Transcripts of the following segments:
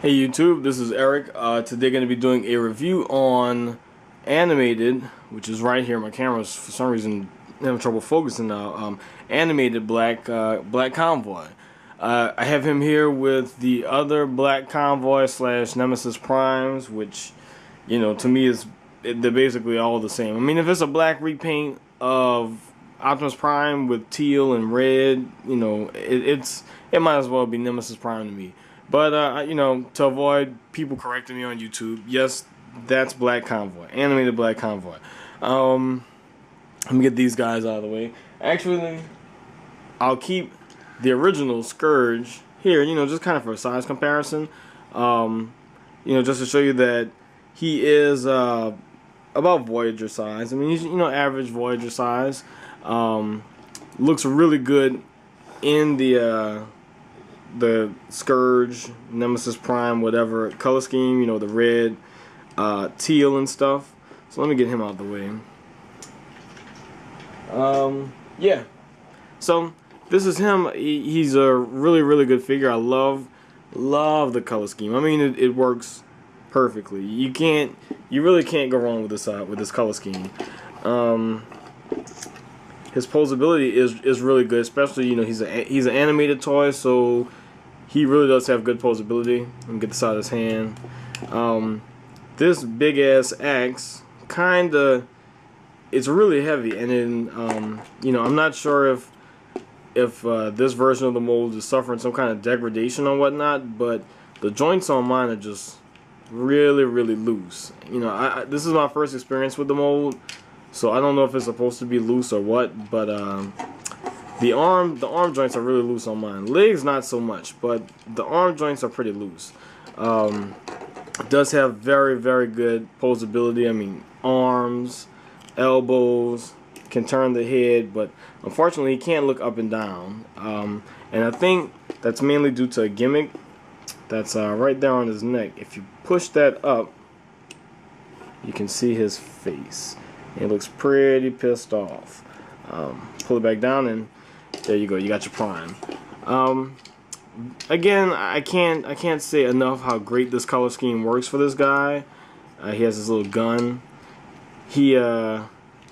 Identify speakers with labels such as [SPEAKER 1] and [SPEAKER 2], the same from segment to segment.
[SPEAKER 1] Hey YouTube, this is Eric. Today going to be doing a review on animated, which is right here. My camera's for some reason having trouble focusing now. Animated Black Convoy. I have him here with the other Black Convoy / Nemesis Primes, which, you know, to me they're basically all the same. I mean, if it's a black repaint of Optimus Prime with teal and red, you know, it might as well be Nemesis Prime to me. But, you know, to avoid people correcting me on YouTube, yes, that's Black Convoy. Animated Black Convoy. Let me get these guys out of the way. Actually, I'll keep the original Scourge here, you know, just kind of for a size comparison. You know, just to show you that he is about Voyager size. I mean, he's, you know, average Voyager size. Looks really good in the Scourge, Nemesis Prime, whatever color scheme, you know, the red, teal and stuff. So let me get him out of the way. Yeah. So this is him. He's a really good figure. I love the color scheme. I mean, it works perfectly. You really can't go wrong with this color scheme. His posability is really good, especially, you know, he's an animated toy, so he really does have good posability. Let me get this out of his hand. This big ass axe, it's really heavy, and then you know, I'm not sure if this version of the mold is suffering some kind of degradation or whatnot, but the joints on mine are just really loose. You know, this is my first experience with the mold, so I don't know if it's supposed to be loose or what, but the arm joints are really loose on mine. Legs not so much, but the arm joints are pretty loose. It does have very good posability. I mean, arms, elbows, can turn the head, but unfortunately he can't look up and down. And I think that's mainly due to a gimmick that's right there on his neck. If you push that up, you can see his face. He looks pretty pissed off. Pull it back down, and there you go. You got your Prime. Again, I can't say enough how great this color scheme works for this guy. He has this little gun. He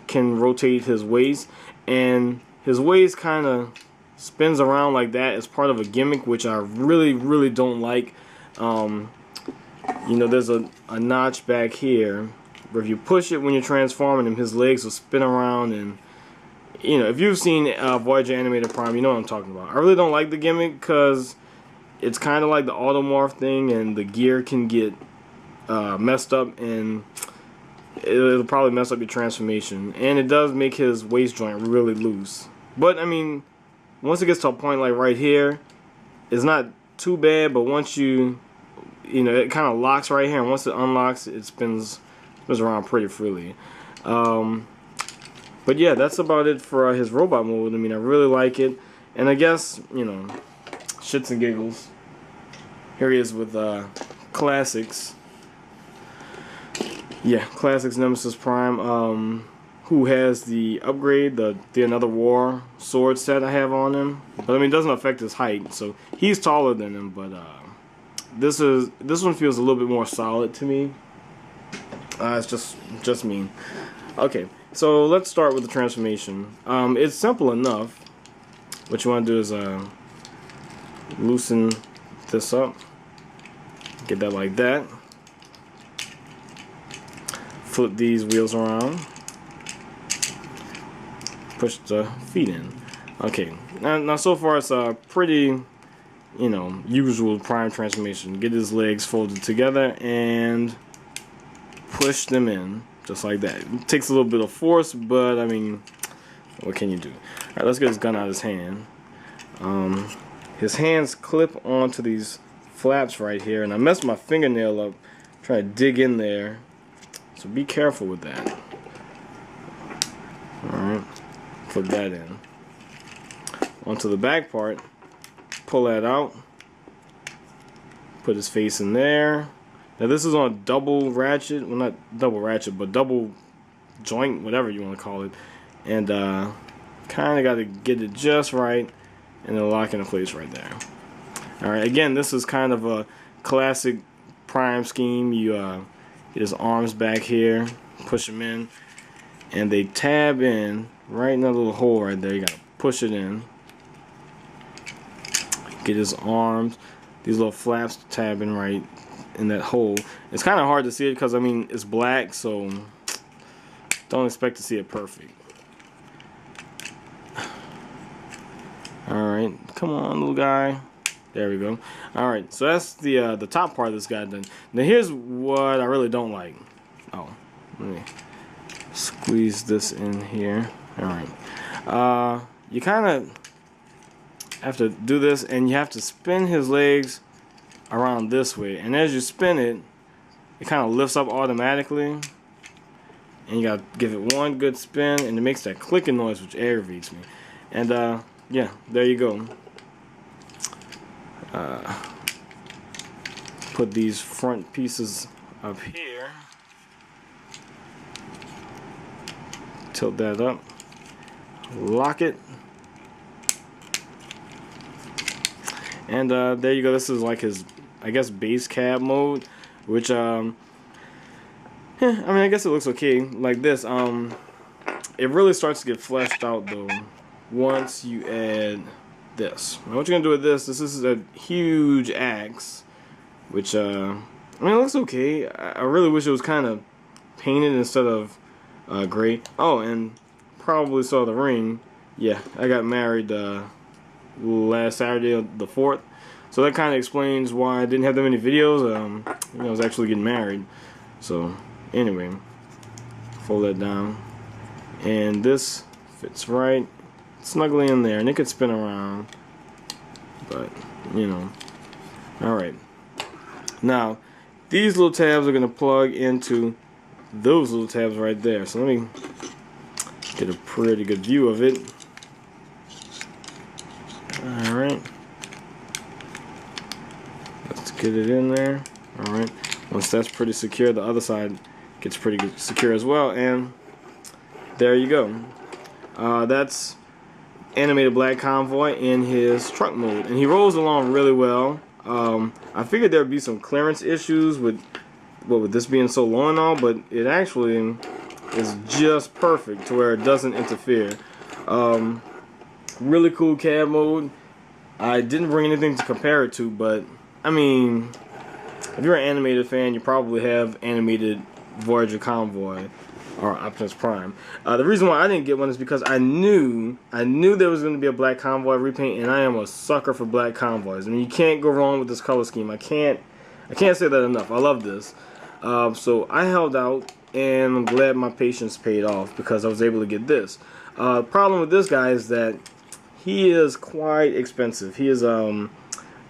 [SPEAKER 1] can rotate his waist, and his waist kind of spins around like that as part of a gimmick, which I really don't like. You know, there's a notch back here where if you push it when you're transforming him, his legs will spin around. And you know, if you've seen Voyager Animated Prime, you know what I'm talking about. I really don't like the gimmick because it's kind of like the automorph thing, and the gear can get messed up, and it'll probably mess up your transformation. And it does make his waist joint really loose. But I mean, once it gets to a point like right here, it's not too bad. But once you know, it kind of locks right here, and once it unlocks, it spins around pretty freely. But yeah, that's about it for his robot mode. I mean, I really like it, and I guess, you know, shits and giggles, here he is with Classics. Yeah, Classics Nemesis Prime, who has the upgrade, the Another War sword set I have on him. But I mean, it doesn't affect his height, so he's taller than him. But this one feels a little bit more solid to me. It's just me. Okay, so let's start with the transformation. It's simple enough. What you want to do is loosen this up, get that like that, flip these wheels around, push the feet in. Okay, now so far it's a pretty, you know, usual Prime transformation. Get his legs folded together and push them in, just like that. It takes a little bit of force, but I mean, what can you do? Alright, let's get his gun out of his hand. His hands clip onto these flaps right here, and I messed my fingernail up trying to dig in there, so be careful with that. Alright, put that in. Onto the back part, pull that out, put his face in there. Now this is on double ratchet, well, not double ratchet, but double joint, whatever you want to call it, and kind of got to get it just right, and it'll lock into place right there. Alright, again, this is kind of a classic Prime scheme. You get his arms back here, push them in, and they tab in right in that little hole right there. You gotta push it in. Get his arms, these little flaps to tab in right in that hole. It's kind of hard to see it because I mean it's black, so don't expect to see it perfect. Alright, come on little guy. There we go. Alright, so that's the top part of this guy done. Now here's what I really don't like. Oh, let me squeeze this in here. Alright. You kind of have to do this, and you have to spin his legs around this way. And as you spin it, it kind of lifts up automatically. And you gotta give it one good spin, and it makes that clicking noise, which aggravates me. And yeah, there you go. Put these front pieces up here. Tilt that up. Lock it. And there you go. This is like his, I guess, base cab mode, which I mean, I guess it looks okay like this. It really starts to get fleshed out though once you add this. Now what you're gonna do with this is a huge axe, which I mean, it looks okay. I really wish it was kind of painted instead of gray. Oh, and probably saw the ring. Yeah, I got married last Saturday, the 4th. So that kind of explains why I didn't have that many videos. I was actually getting married. So anyway, fold that down, and this fits right snugly in there, and it could spin around, but you know. Alright, now these little tabs are going to plug into those little tabs right there. So let me get a pretty good view of it. Alright, let's get it in there. Alright, once that's pretty secure, the other side gets pretty good, secure as well, and there you go. That's animated Black Convoy in his truck mode, and he rolls along really well. I figured there would be some clearance issues with this being so long and all, but it actually is just perfect to where it doesn't interfere. Really cool cab mode. I didn't bring anything to compare it to, but I mean, if you're an animated fan, you probably have animated Voyager Convoy or Optimus Prime. The reason why I didn't get one is because I knew there was going to be a Black Convoy repaint, and I am a sucker for Black Convoys. I mean, you can't go wrong with this color scheme. I can't say that enough. I love this. So I held out, and I'm glad my patience paid off because I was able to get this. Problem with this guy is that he is quite expensive. He is a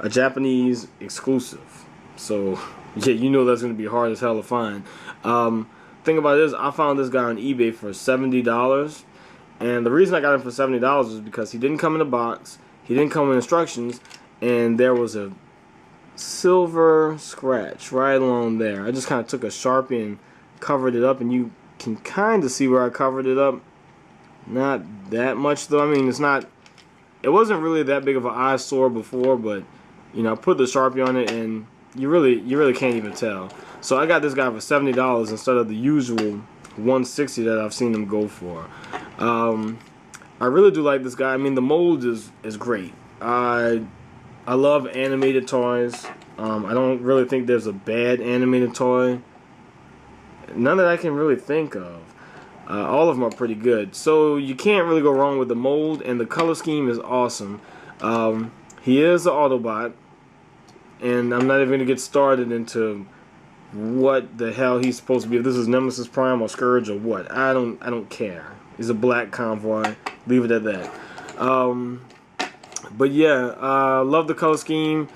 [SPEAKER 1] Japanese exclusive. So yeah, you know that's going to be hard as hell to find. Thing about this, I found this guy on eBay for $70, and the reason I got him for $70 is because he didn't come in a box, he didn't come with instructions, and there was a silver scratch right along there. I just kind of took a Sharpie and covered it up, and you can kind of see where I covered it up. Not that much though. I mean, it wasn't really that big of an eyesore before, but you know, I put the Sharpie on it, and you really can't even tell. So I got this guy for $70 instead of the usual $160 that I've seen them go for. I really do like this guy. I mean, the mold is great. I love animated toys. I don't really think there's a bad animated toy. None that I can really think of. All of them are pretty good. So you can't really go wrong with the mold, and the color scheme is awesome. He is an Autobot, and I'm not even going to get started into what the hell he's supposed to be. If this is Nemesis Prime or Scourge or what, I don't care. He's a Black Convoy. Leave it at that. But yeah, love the color scheme.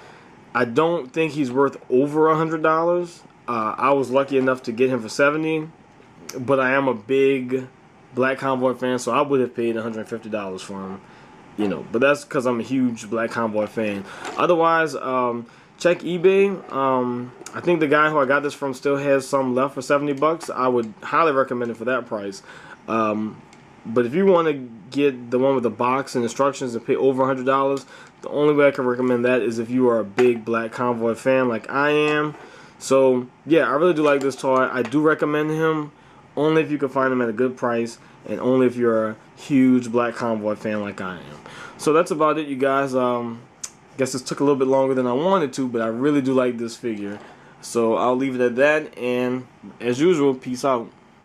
[SPEAKER 1] I don't think he's worth over $100. I was lucky enough to get him for $70, but I am a big Black Convoy fan, so I would have paid $150 for him. You know, but that's because I'm a huge Black Convoy fan. Otherwise, check eBay. I think the guy who I got this from still has some left for $70. I would highly recommend it for that price. But if you want to get the one with the box and instructions and pay over $100, the only way I can recommend that is if you are a big Black Convoy fan like I am. So yeah, I really do like this toy. I do recommend him only if you can find him at a good price, and only if you're a huge Black Convoy fan like I am. So that's about it, you guys. Guess this took a little bit longer than I wanted to, but I really do like this figure. So I'll leave it at that, and as usual, peace out.